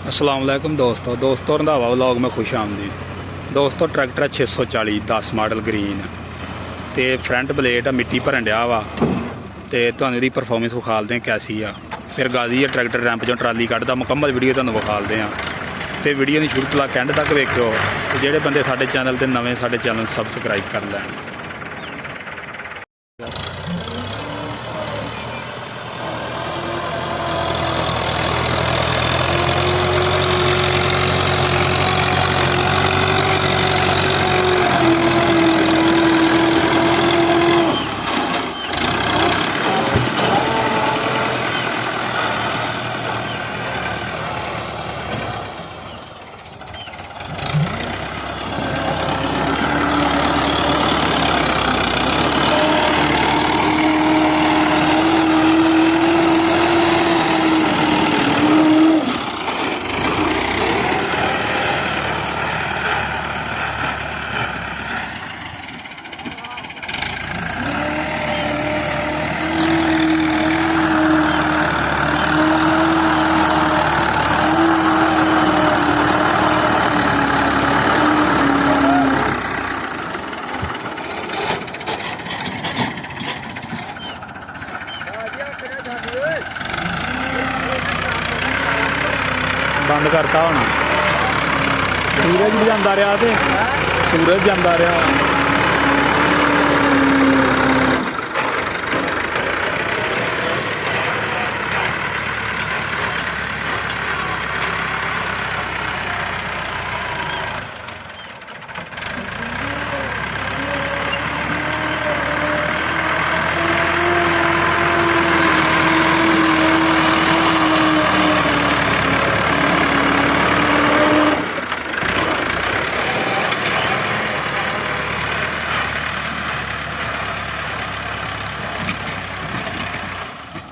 अस्सलाम वालेकुम दोस्तों रंधावा व्लॉग में खुश आमदीद। दोस्तों ट्रैक्टर है 640 10 मॉडल ग्रीन तो फ्रंट प्लेट मिट्टी भरन डया वा तो तुहानूं इहदी परफॉर्मेंस विखालते हैं कैसी आ। फिर गाजी है ट्रैक्टर रैंप चों ट्राली कढ़दा मुकम्मल वीडियो तुहानूं विखालते हैं तो वीडियो की शुरू तो एंड तक वेखियो। तो जिहड़े बंदे साडे चैनल ते नवें साडे चैनल सबसक्राइब कर लैण। बंद करता होना सूरज भी जाता रहा तो सूरज जाता रहा।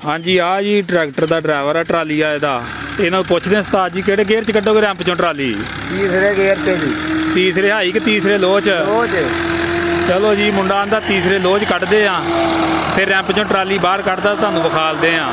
हाँ जी आ जी ट्रैक्टर का ड्राइवर है ट्राली आ इन्हों पुछते हैं उस्ताद जी किहड़े गेयर च कड्डोगे रैंप चों ट्राली? तीसरे गेयर च जी। तीसरे हाई कि तीसरे लो च? चलो जी मुंडा आंदा तीसरे लो च कड्डदे आ फिर रैंप चों ट्राली बाहर कड्डदा तुहानूं विखालदे आ।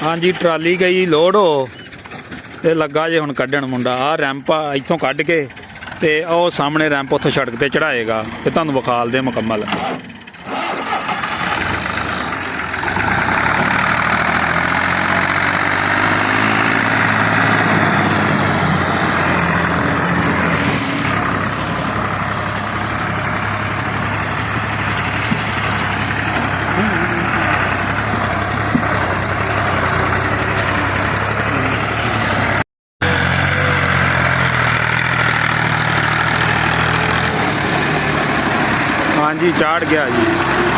हाँ जी ट्राली गई लोड हो ते लगा जे हुण कड्ढण मुंडा आ रैंप इत्थों कढ़ के ते ओ सामने रैंप उत्थों सड़क ते चढ़ाएगा ते तुहानूं विखालदे मुकम्मल। हाँ जी चाड़ गया जी।